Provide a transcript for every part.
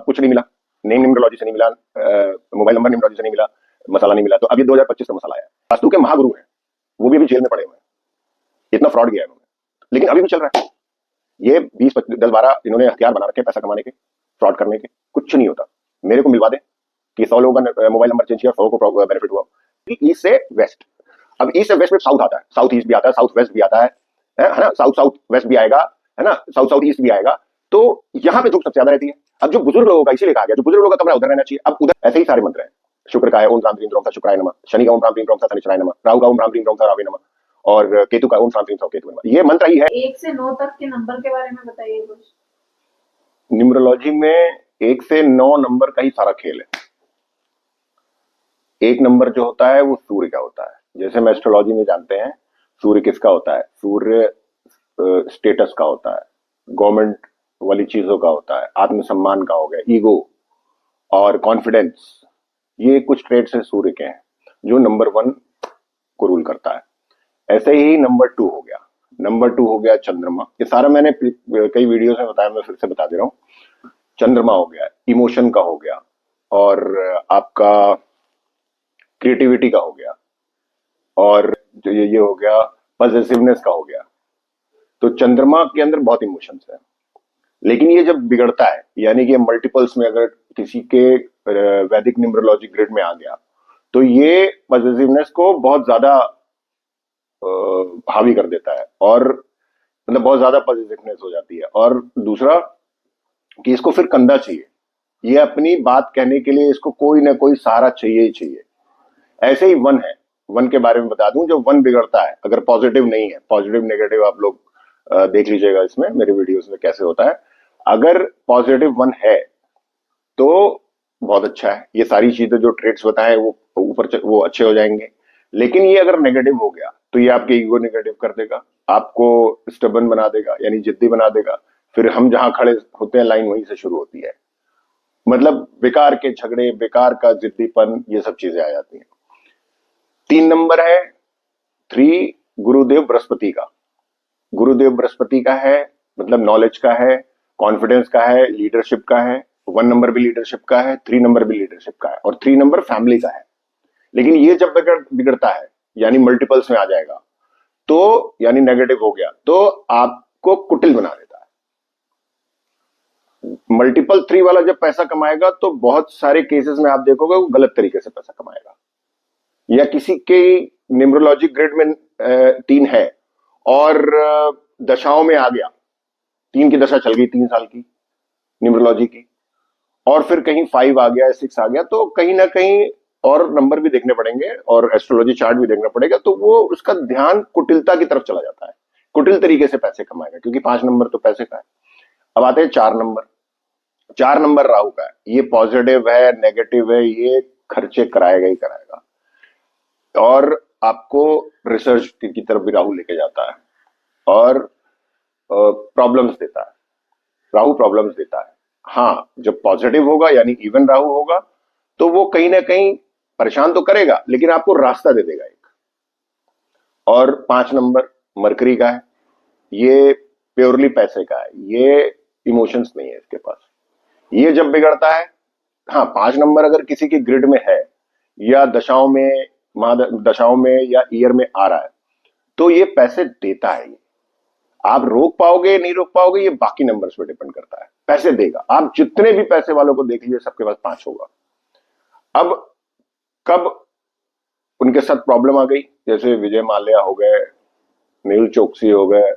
कुछ नहीं मिला, नेम न्यूमरोलॉजी से नहीं मिला, मोबाइल नंबर न्यूमरोलॉजी से नहीं मिला, मसाला नहीं मिला। तो अब ये 2025 का मसाला आया। वास्तु के महागुरु हैं, वो भी अभी जेल में पड़े हुए हैं, इतना फ्रॉड किया है उन्होंने, लेकिन अभी भी चल रहा है। ये 20 10 12 इन्होंने हथियार बना रखे पैसा कमाने के, फ्रॉड करने के। कुछ नहीं होता। मेरे को मिलवा दे कि 100 लोगों का मोबाइल नंबर चेंज किया, 100 को बेनिफिट हुआ। ईस्ट से वेस्ट, अब ईस्ट से वेस्ट में साउथ आता है, साउथ ईस्ट भी आता है, साउथ वेस्ट भी आता है ना, साउथ साउथ वेस्ट भी आएगा, है ना, साउथ साउथ ईस्ट भी आएगा। तो यहाँ पे धूप सबसे ज्यादा रहती है। अब जो बुजुर्ग लोगों का, इसीलिए कहा गया जो बुजुर्ग लोगों का कमरा उधर रहना चाहिए। अब उधर ऐसे ही सारे मंत्र हैं। शुक्र का है ओम राम ह्रीम सा शुक्राय नमः, शनि का ओम राम ह्रीम सा शनिचराय नमः, राहु का ओम राम ह्रीम सा रावे नमः, और केतु का ओम राम ह्रीम सा केतु नमः। ये मंत्र ही है। 1 से 9 तक के नंबर के बारे में बताइए कुछ। न्यूमरोलॉजी में 1 से 9 नंबर का ही सारा खेल है। 1 नंबर जो होता है वो सूर्य का होता है। जैसे हम एस्ट्रोलॉजी में जानते हैं सूर्य किसका होता है, सूर्य स्टेटस का होता है, गवर्नमेंट वाली चीजों का होता है, आत्मसम्मान का हो गया, ईगो और कॉन्फिडेंस। ये कुछ ट्रेड्स है सूर्य के हैं जो नंबर 1 को रूल करता है। ऐसे ही नंबर 2 हो गया, नंबर 2 हो गया चंद्रमा। ये सारा मैंने कई वीडियो में बताया, मैं फिर से बता दे रहा हूँ। चंद्रमा हो गया, इमोशन का हो गया, और आपका क्रिएटिविटी का हो गया, और जो ये हो गया पॉजिटिवनेस का हो गया। तो चंद्रमा के अंदर बहुत इमोशंस है, लेकिन ये जब बिगड़ता है, यानी कि मल्टीपल्स में अगर किसी के वैदिक न्यूमरोलॉजी ग्रिड में आ गया, तो ये पॉजिटिवनेस को बहुत ज्यादा हावी कर देता है, और मतलब बहुत ज्यादा पॉजिटिवनेस हो जाती है। और दूसरा कि इसको फिर कंधा चाहिए, ये अपनी बात कहने के लिए इसको कोई ना कोई सहारा चाहिए ही चाहिए। ऐसे ही 1 है, 1 के बारे में बता दूं, जो 1 बिगड़ता है, अगर पॉजिटिव नहीं है, पॉजिटिव नेगेटिव आप लोग देख लीजिएगा इसमें, मेरे वीडियोस में कैसे होता है। अगर पॉजिटिव 1 है तो बहुत अच्छा है, ये सारी चीजें जो ट्रेड्स बताए वो ऊपर वो अच्छे हो जाएंगे। लेकिन ये अगर नेगेटिव हो गया तो ये आपके ईगो नेगेटिव कर देगा, आपको स्टबन बना देगा, यानी जिद्दी बना देगा। फिर हम जहां खड़े होते हैं लाइन वहीं से शुरू होती है, मतलब बेकार के झगड़े, बेकार का जिद्दीपन, ये सब चीजें आ जाती हैं। 3 नंबर है 3 गुरुदेव बृहस्पति का। गुरुदेव बृहस्पति का है, मतलब नॉलेज का है, कॉन्फिडेंस का है, लीडरशिप का है। 1 नंबर भी लीडरशिप का है, 3 नंबर भी लीडरशिप का है, और 3 नंबर फैमिली का है। लेकिन ये जब बिगड़ता है, यानी मल्टीपल्स में आ जाएगा, तो यानी नेगेटिव हो गया, तो आपको कुटिल बना देता है। मल्टीपल 3 वाला जब पैसा कमाएगा तो बहुत सारे केसेस में आप देखोगे वो गलत तरीके से पैसा कमाएगा। या किसी के न्यूमरोलॉजी ग्रिड में 3 है और दशाओं में आ गया, 3 की दशा चल गई 3 साल की न्यूमरोलॉजी की, और फिर कहीं 5 आ गया, 6 आ गया, तो कहीं ना कहीं और नंबर भी देखने पड़ेंगे और एस्ट्रोलॉजी चार्ट भी देखना पड़ेगा। तो वो उसका ध्यान कुटिलता की तरफ चला जाता है, कुटिल तरीके से पैसे कमाएगा, क्योंकि 5 नंबर तो पैसे का है। अब आते हैं 4 नंबर। 4 नंबर राहु का है। ये पॉजिटिव है, नेगेटिव है, ये खर्चे कराएगा ही कराएगा, और आपको रिसर्च की तरफ भी राहु लेके जाता है, और प्रॉब्लम्स देता है। राहु प्रॉब्लम्स देता है। हाँ, जब पॉजिटिव होगा यानी इवन राहु होगा तो वो कहीं ना कहीं परेशान तो करेगा, लेकिन आपको रास्ता दे देगा एक। और 5 नंबर मरकरी का है। ये प्योरली पैसे का है, ये इमोशंस नहीं है इसके पास। ये जब बिगड़ता है, हाँ 5 नंबर अगर किसी की ग्रिड में है, या दशाओं में, दशाओं में या ईयर में आ रहा है, तो ये पैसे देता है। आप रोक पाओगे नहीं रोक पाओगे, ये बाकी नंबर्स पे डिपेंड करता है। पैसे देगा। आप जितने भी पैसे वालों को देख लीजिए, सबके पास 5 होगा। अब कब उनके साथ प्रॉब्लम आ गई, जैसे विजय माल्या हो गए, मेहुल चोकसी हो गए,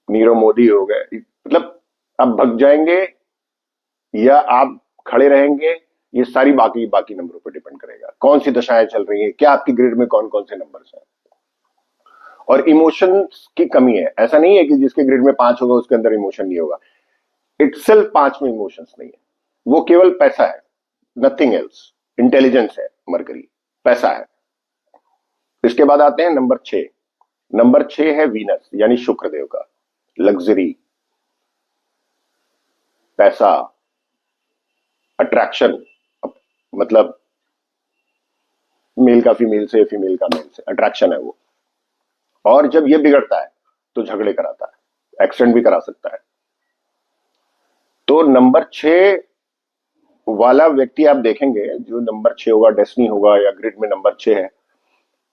नीरव मोदी हो गए, मतलब अब भग जाएंगे या आप खड़े रहेंगे, ये सारी बाकी बाकी नंबरों पर डिपेंड करेगा। कौन सी दशाएं चल रही है, क्या आपकी ग्रिड में कौन कौन से नंबर्स हैं। और इमोशंस की कमी है। ऐसा नहीं है कि जिसके ग्रिड में 5 होगा उसके अंदर इमोशन नहीं होगा। इटसेल्फ 5 में इमोशंस नहीं है, वो केवल पैसा है, नथिंग एल्स। इंटेलिजेंस है मरकरी, पैसा है। इसके बाद आते हैं नंबर 6। नंबर 6 है वीनस, यानी शुक्र देव का। लग्जरी, पैसा, अट्रैक्शन, मतलब मेल का फीमेल से, फीमेल का मेल से अट्रैक्शन है वो। और जब ये बिगड़ता है तो झगड़े कराता है, एक्सीडेंट भी करा सकता है। तो नंबर 6 वाला व्यक्ति आप देखेंगे, जो नंबर 6 होगा, डेस्टिनी होगा या ग्रिड में नंबर 6 है,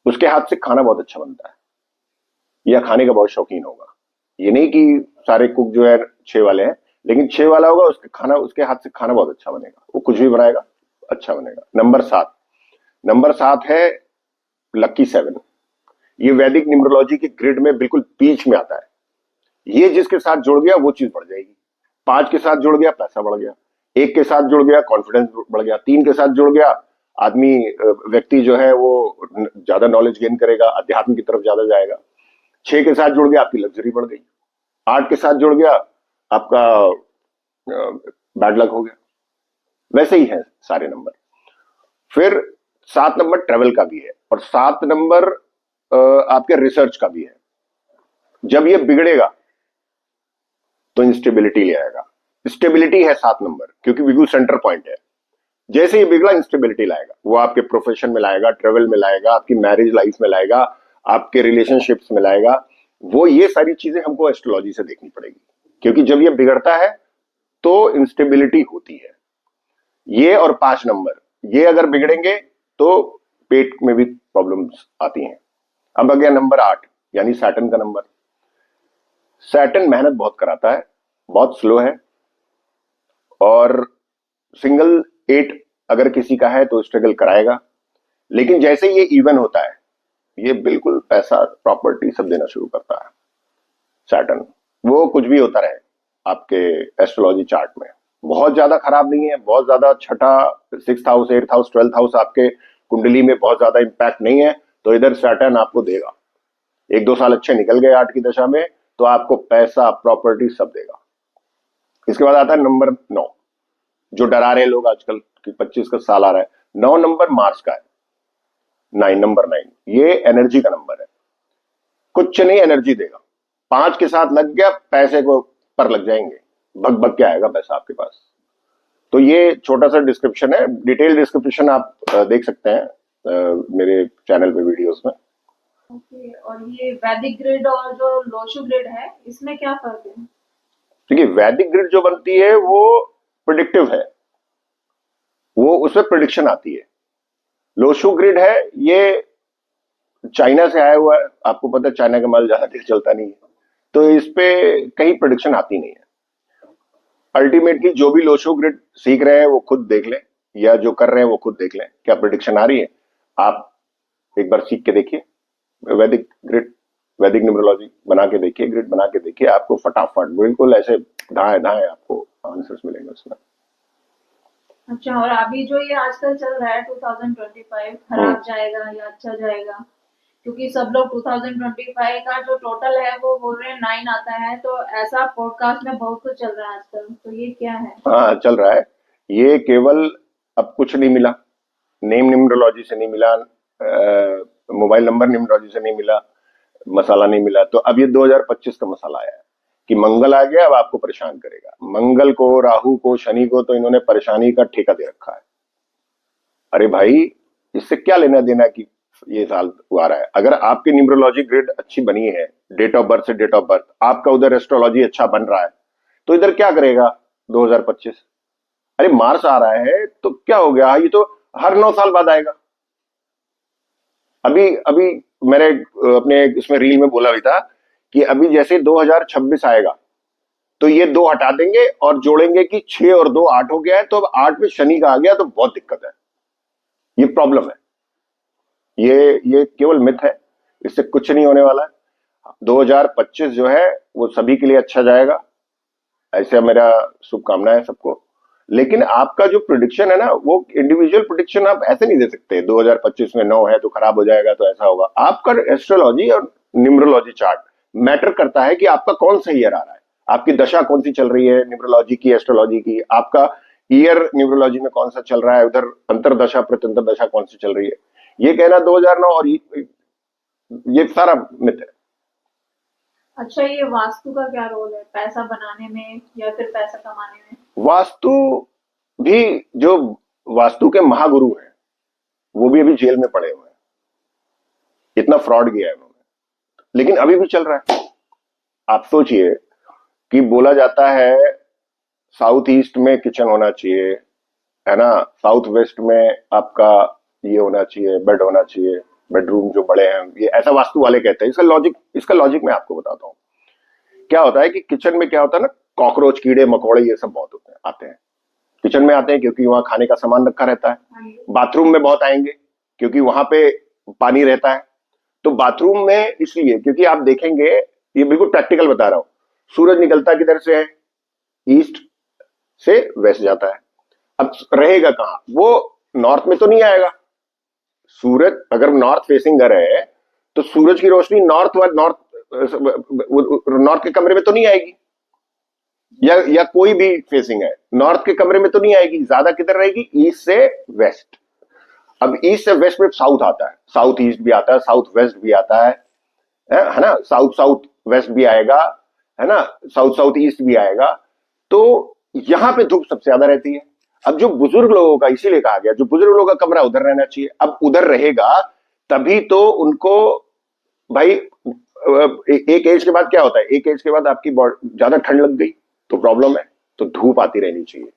उसके हाथ से खाना बहुत अच्छा बनता है या खाने का बहुत शौकीन होगा। ये नहीं कि सारे कुक जो है 6 वाले हैं, लेकिन 6 वाला होगा, उसके हाथ से खाना बहुत अच्छा बनेगा, वो कुछ भी बनाएगा अच्छा बनेगा। नंबर 7 है लकी 7। ये वैदिक न्यूमरोलॉजी के ग्रिड में बिल्कुल बीच में आता है। ये जिसके साथ जुड़ गया वो चीज बढ़ जाएगी। 5 के साथ जुड़ गया पैसा बढ़ गया, 1 के साथ जुड़ गया कॉन्फिडेंस बढ़ गया, 3 के साथ जुड़ गया आदमी व्यक्ति जो है वो ज्यादा नॉलेज गेन करेगा, अध्यात्म की तरफ ज्यादा जाएगा। 6 के साथ जुड़ गया आपकी लग्जरी बढ़ गई। 8 के साथ जुड़ गया आपका बैड लक हो गया। वैसे ही है सारे नंबर। फिर 7 नंबर ट्रेवल का भी है और 7 नंबर आपके रिसर्च का भी है। जब ये बिगड़ेगा तो इंस्टेबिलिटी ले आएगा। स्टेबिलिटी है 7 नंबर, क्योंकि बिल्कुल सेंटर पॉइंट है। जैसे ये बिगड़ा इंस्टेबिलिटी लाएगा, वो आपके प्रोफेशन में लाएगा, ट्रेवल में लाएगा, आपकी मैरिज लाइफ में लाएगा, आपके रिलेशनशिप्स में लाएगा। वो ये सारी चीजें हमको एस्ट्रोलॉजी से देखनी पड़ेगी, क्योंकि जब ये बिगड़ता है तो इंस्टेबिलिटी होती है। ये और 5 नंबर ये अगर बिगड़ेंगे तो पेट में भी प्रॉब्लम्स आती हैं। अब आ गया नंबर 8, यानी सैटर्न का नंबर। सैटर्न मेहनत बहुत कराता है, बहुत स्लो है, और सिंगल 8 अगर किसी का है तो स्ट्रगल कराएगा। लेकिन जैसे ये इवन होता है, ये बिल्कुल पैसा प्रॉपर्टी सब देना शुरू करता है सैटर्न। वो कुछ भी होता रहे आपके एस्ट्रोलॉजी चार्ट में, बहुत ज्यादा खराब नहीं है, बहुत ज्यादा छठा 6th house 8th house 12th house आपके कुंडली में बहुत ज्यादा इंपैक्ट नहीं है, तो इधर सैटर्न आपको देगा। 1-2 साल अच्छे निकल गए 8 की दशा में तो आपको पैसा प्रॉपर्टी सब देगा। इसके बाद आता है नंबर 9, जो डरा रहे लोग आजकल कि 25 का साल आ रहा है। 9 नंबर मार्स का है। नंबर 9 ये एनर्जी का नंबर है, कुछ नहीं एनर्जी देगा। 5 के साथ लग गया पैसे को पर लग जाएंगे, भग भग के आएगा पैसा आपके पास। तो ये छोटा सा डिस्क्रिप्शन है, डिटेल डिस्क्रिप्शन आप देख सकते हैं मेरे चैनल पे वीडियोस में। ओके, और ये वैदिक ग्रिड और जो लोशु ग्रिड है, इसमें क्या फर्क है? देखिए, वैदिक ग्रिड जो बनती है वो प्रिडिक्टिव है, वो उसमें प्रिडिक्शन आती है। लोशु ग्रिड है ये चाइना से आया हुआ है, आपको पता है चाइना का माल ज्यादा देर चलता नहीं है, तो इस पे कहीं प्रिडिक्शन आती नहीं है। अल्टीमेटली जो भी लोशो ग्रिड सीख रहे हैं वो खुद देख लें, या जो कर रहे हैं वो खुद देख लें क्या प्रिडिक्शन आ रही है। आप एक बार सीख के देखिए वैदिक ग्रिड, वैदिक न्यूमरोलॉजी बना के देखिए, ग्रिड बना के देखिए, आपको फटाफट बिल्कुल ऐसे धाए धाए आपको आंसर्स मिलेंगे उसमें। अच्छा, और अभी जो ये आजकल चल रहा है 2025 खराब जाएगा या अच्छा जाएगा? क्योंकि सब लोग 2025 का जो टोटल है वो बोल रहे हैं 9 आता है, तो ऐसा पॉडकास्ट में बहुत कुछ चल रहा है आजकल, तो ये क्या है? हाँ चल रहा है। ये केवल अब कुछ नहीं मिला, नेम न्यूमरोलॉजी से नहीं मिला, मोबाइल नंबर न्यूमरोलॉजी से नहीं मिला, मसाला नहीं मिला, तो अब ये 2025 का मसाला आया है कि मंगल आ गया, अब आपको परेशान करेगा। मंगल को, राहु को, शनि को तो इन्होंने परेशानी का ठेका दे रखा है। अरे भाई, इससे क्या लेना देना कि ये साल आ रहा है। अगर आपकी न्यूमरोलॉजी ग्रिड अच्छी बनी है, डेट ऑफ बर्थ से डेट ऑफ बर्थ आपका उधर एस्ट्रोलॉजी अच्छा बन रहा है, तो इधर क्या करेगा 2025? अरे मार्स आ रहा है तो क्या हो गया, ये तो हर 9 साल बाद आएगा। अभी अभी मैंने अपने इसमें रील में बोला भी था कि अभी जैसे 2026 आएगा तो ये 2 हटा देंगे और जोड़ेंगे कि 6 और 2 8 हो गया है, तो अब 8 में शनि का आ गया तो बहुत दिक्कत है। ये प्रॉब्लम है, ये केवल मिथ है, इससे कुछ नहीं होने वाला है। 2025 जो है वो सभी के लिए अच्छा जाएगा, ऐसे मेरा शुभकामना है सबको। लेकिन आपका जो प्रिडिक्शन है ना, वो इंडिविजुअल प्रिडिक्शन आप ऐसे नहीं दे सकते 2025 में 9 है तो खराब हो जाएगा तो ऐसा होगा। आपका एस्ट्रोलॉजी और न्यूमरोलॉजी चार्ट मैटर करता है कि आपका कौन सा ईयर आ रहा है, आपकी दशा कौन सी चल रही है न्यूमरोलॉजी की, एस्ट्रोलॉजी की, आपका ईयर न्यूमरोलॉजी में कौन सा चल रहा है, उधर अंतरदशा प्रत्यंतर दशा कौन सी चल रही है। ये कहना 2009 और ये सारा मिथ है। अच्छा, ये वास्तु का क्या रोल है पैसा बनाने में या फिर पैसा कमाने में? वास्तु भी, जो वास्तु के महागुरु हैं वो भी अभी जेल में पड़े हुए हैं, इतना फ्रॉड किया है उन्होंने, लेकिन अभी भी चल रहा है। आप सोचिए कि बोला जाता है साउथ ईस्ट में किचन होना चाहिए, है ना, साउथ वेस्ट में आपका ये होना चाहिए, बेड होना चाहिए, बेडरूम जो बड़े हैं, ये ऐसा वास्तु वाले कहते हैं। इसका लॉजिक मैं आपको बताता हूँ। क्या होता है कि किचन में क्या होता है ना, कॉकरोच, कीड़े मकोड़े ये सब बहुत होते हैं, आते हैं किचन में, आते हैं क्योंकि वहां खाने का सामान रखा रहता है। हाँ जी। बाथरूम में बहुत आएंगे क्योंकि वहां पे पानी रहता है। तो बाथरूम में इसलिए क्योंकि आप देखेंगे, ये बिल्कुल प्रैक्टिकल बता रहा हूं, सूरज निकलता किधर से है, ईस्ट से वेस्ट जाता है। अब रहेगा कहाँ वो, नॉर्थ में तो नहीं आएगा। सूरज अगर नॉर्थ फेसिंग घर है तो सूरज की रोशनी नॉर्थ के कमरे में तो नहीं आएगी, या कोई भी फेसिंग है नॉर्थ के कमरे में तो नहीं आएगी, ज्यादा किधर रहेगी, ईस्ट से वेस्ट। अब ईस्ट से वेस्ट में साउथ आता है, साउथ ईस्ट भी आता है, साउथ वेस्ट भी आता है ना, साउथ साउथ वेस्ट भी आएगा, है ना, साउथ साउथ ईस्ट भी आएगा। तो यहां पे धूप सबसे ज्यादा रहती है। अब जो बुजुर्ग लोगों का, इसीलिए कहा गया जो बुजुर्ग लोगों का कमरा उधर रहना चाहिए। अब उधर रहेगा तभी तो उनको, भाई एक एज के बाद क्या होता है, एक एज के बाद आपकी बॉडी ज्यादा ठंड लग गई तो प्रॉब्लम है। तो धूप आती रहनी चाहिए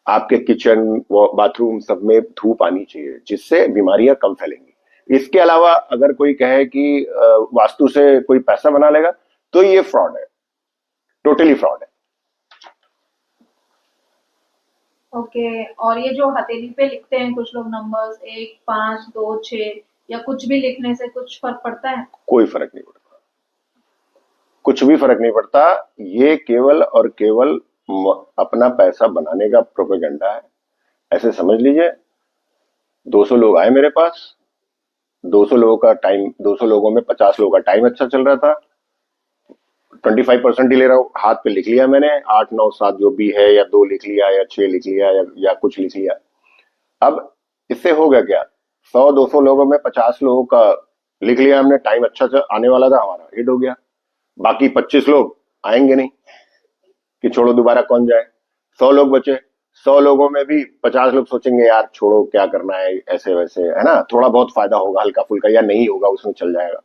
आपके किचन बाथरूम सब में, धूप आनी चाहिए जिससे बीमारियां कम फैलेंगी। इसके अलावा अगर कोई कहे कि वास्तु से कोई पैसा बना लेगा, तो ये फ्रॉड है, टोटली फ्रॉड है। ओके, और ये जो हथेली पे लिखते हैं कुछ लोग नंबर्स, 1 5 2 6, या कुछ भी लिखने से कुछ फर्क पड़ता है? कोई फर्क नहीं पड़ता, कुछ भी फर्क नहीं पड़ता। ये केवल और केवल अपना पैसा बनाने का प्रोपेगेंडा है। ऐसे समझ लीजिए, 200 लोग आए मेरे पास, 200 लोगों का टाइम, 200 लोगों में 50 लोगों का टाइम अच्छा चल रहा था, 25% ही ले रहा हूं, हाथ पे लिख लिया मैंने, 8 9 7 जो भी है, या 2 लिख लिया, या 6 लिख लिया, या कुछ लिख लिया। अब इससे हो गया क्या, 100 200 लोगों में 50 लोगों का लिख लिया हमने, टाइम अच्छा आने वाला था हमारा, हिट हो गया। बाकी 25 लोग आएंगे नहीं, कि छोड़ो दोबारा कौन जाए। 100 लोग बचे, 100 लोगों में भी 50 लोग सोचेंगे यार छोड़ो क्या करना है, ऐसे वैसे, है ना, थोड़ा बहुत फायदा होगा हल्का फुल्का, या नहीं होगा उसमें चल जाएगा,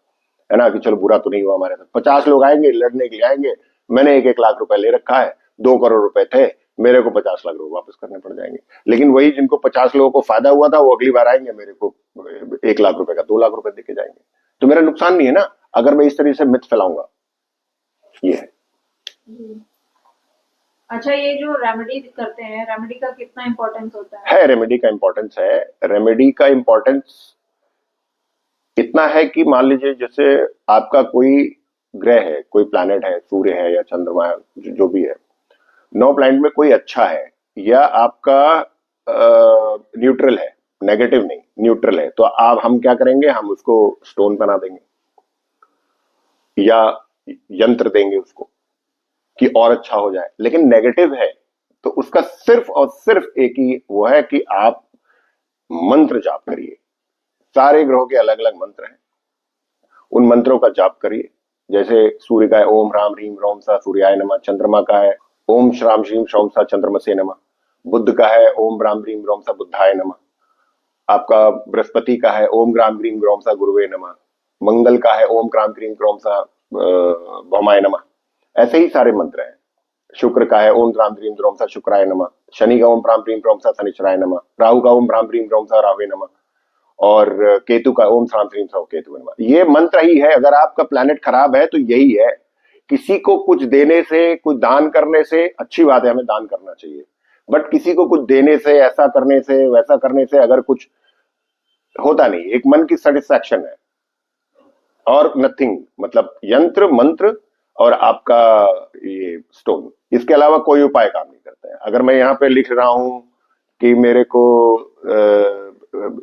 है ना, कि चलो बुरा तो नहीं हुआ हमारे साथ। 50 लोग आएंगे लड़ने के लिए आएंगे, मैंने 1 1 लाख रुपए ले रखा है, 2 करोड़ रुपए थे, मेरे को 50 लाख रुपए वापस करने पड़ जाएंगे। लेकिन वही जिनको 50 लोगों को फायदा हुआ था, वो अगली बार आएंगे मेरे को 1 लाख रुपए का 2 लाख रुपए देके जाएंगे। तो मेरा नुकसान नहीं है ना, अगर मैं इस तरीके से मिथ फैलाऊंगा। ये है। जी। अच्छा, ये जो रेमेडी करते हैं, रेमेडी का कितना इम्पोर्टेंस होता है? रेमेडी का इंपॉर्टेंस है। रेमेडी का इंपॉर्टेंस इतना है कि मान लीजिए जैसे आपका कोई ग्रह है, कोई प्लैनेट है, सूर्य है या चंद्रमा है, जो भी है, 9 प्लैनेट में कोई अच्छा है या आपका न्यूट्रल है, नेगेटिव नहीं न्यूट्रल है, तो आप हम क्या करेंगे, हम उसको स्टोन बना देंगे या यंत्र देंगे उसको कि और अच्छा हो जाए। लेकिन नेगेटिव है तो उसका सिर्फ और सिर्फ एक ही वो है कि आप मंत्र जाप करिए। सारे ग्रहों के अलग अलग मंत्र हैं, उन मंत्रों का जाप करिए। जैसे सूर्य का है ओम ह्राम ह्रीम ह्रौम सा सूर्याय नमः, चंद्रमा का है ओम श्राम श्रीम श्रौम सा चंद्रमसे नमः, बुद्ध का है ओम राम ह्रीम ह्रौम सा बुद्धाय नमः, आपका बृहस्पति का है ओम ग्राम ग्रीम ग्रोम सा गुरुवे नमः, मंगल का है ओम क्राम क्रीम क्रोम सा भौमाय नमः। ऐसे ही सारे मंत्र हैं। शुक्र का है ओम द्राम द्रीम द्रोम सा शुक्राय नमः, शनि का ओम प्राम प्रीम प्रोम सा शनिश्चराय नमः, राहु का ओम भ्राम प्रीम प्रोम सा रावे नमः, और केतु का ओम श्राम श्रीम सा केतु नमः। ये मंत्र ही है। अगर आपका प्लैनेट खराब है तो यही है। किसी को कुछ देने से, कुछ दान करने से, अच्छी बात है, हमें दान करना चाहिए, बट किसी को कुछ देने से, ऐसा करने से, वैसा करने से अगर कुछ होता नहीं, एक मन की सेटिस्फैक्शन है और नथिंग, मतलब यंत्र मंत्र और आपका ये स्टोन, इसके अलावा कोई उपाय काम नहीं करते हैं। अगर मैं यहाँ पे लिख रहा हूं कि मेरे को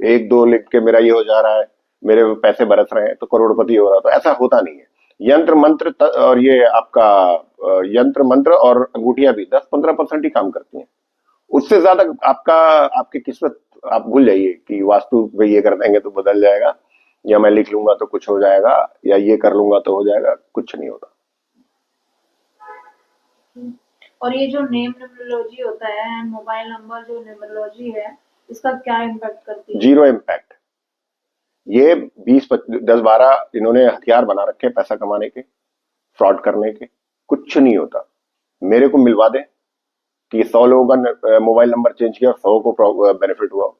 1 2 लिख के मेरा ये हो जा रहा है, मेरे पैसे बरस रहे हैं तो करोड़पति हो रहा, तो ऐसा होता नहीं है। यंत्र मंत्र और ये आपका यंत्र मंत्र और अंगूठियां भी 10 15% ही काम करती हैं। उससे ज्यादा आपका, आपकी किस्मत आप भूल जाइए कि वास्तु में ये कर देंगे तो बदल जाएगा, या मैं लिख लूंगा तो कुछ हो जाएगा, या ये कर लूंगा तो हो जाएगा, कुछ नहीं होता। और ये जो नेम न्यूमरोलॉजी होता है एंड मोबाइल नंबर जो न्यूमरोलॉजी है, इसका क्या इम्पैक्ट करती है? Zero impact. ये 10 12 इन्होंने हथियार बना रखे हैं पैसा कमाने के, फ्रॉड करने के। कुछ नहीं होता। मेरे को मिलवा दे, कि 100 लोगों का मोबाइल नंबर चेंज किया और 100 को बेनिफिट हुआ।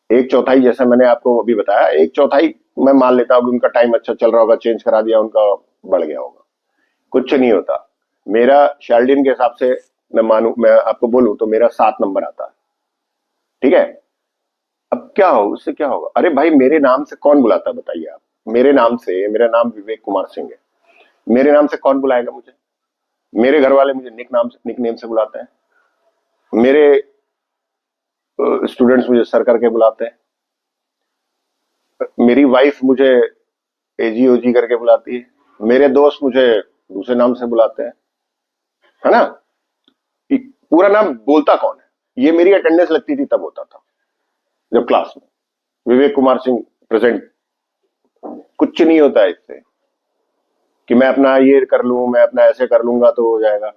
एक चौथाई, जैसे मैंने आपको अभी बताया, एक चौथाई मैं मान लेता हूँ कि उनका टाइम अच्छा चल रहा होगा, चेंज करा दिया, उनका बढ़ गया होगा। कुछ नहीं होता। मेरा शार्लिन के हिसाब से मैं आपको बोलूं तो मेरा 7 नंबर आता है, ठीक है। अब क्या हो, उससे क्या होगा? अरे भाई, मेरे नाम से कौन बुलाता है बताइए आप? मेरे नाम से, मेरा नाम विवेक कुमार सिंह है, मेरे नाम से कौन बुलाएगा मुझे? मेरे घर वाले मुझे निक नेम से बुलाते हैं, मेरे स्टूडेंट्स मुझे सर करके बुलाते हैं, मेरी वाइफ मुझे एजी ओजी करके बुलाती है, मेरे दोस्त मुझे दूसरे नाम से बुलाते हैं, है ना। कि पूरा नाम बोलता कौन है? ये मेरी अटेंडेंस लगती थी तब होता था, जब क्लास में विवेक कुमार सिंह प्रेजेंट। कुछ नहीं होता है इससे कि मैं अपना ये कर लूं, मैं अपना ऐसे कर लूंगा तो हो जाएगा।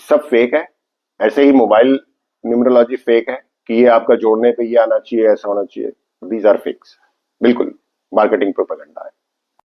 सब फेक है। ऐसे ही मोबाइल न्यूमरोलॉजी फेक है कि ये आपका जोड़ने पे ये आना चाहिए, ऐसा होना चाहिए। दीज आर फेक्स, बिल्कुल मार्केटिंग प्रोपेगेंडा है।